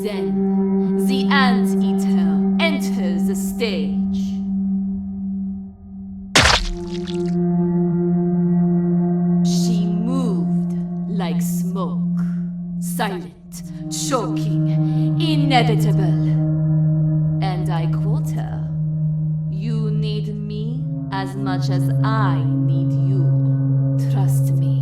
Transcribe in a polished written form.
Then, the Anteater enters the stage. She moved like smoke, silent, choking, inevitable. And I quote her, "You need me as much as I need you. Trust me."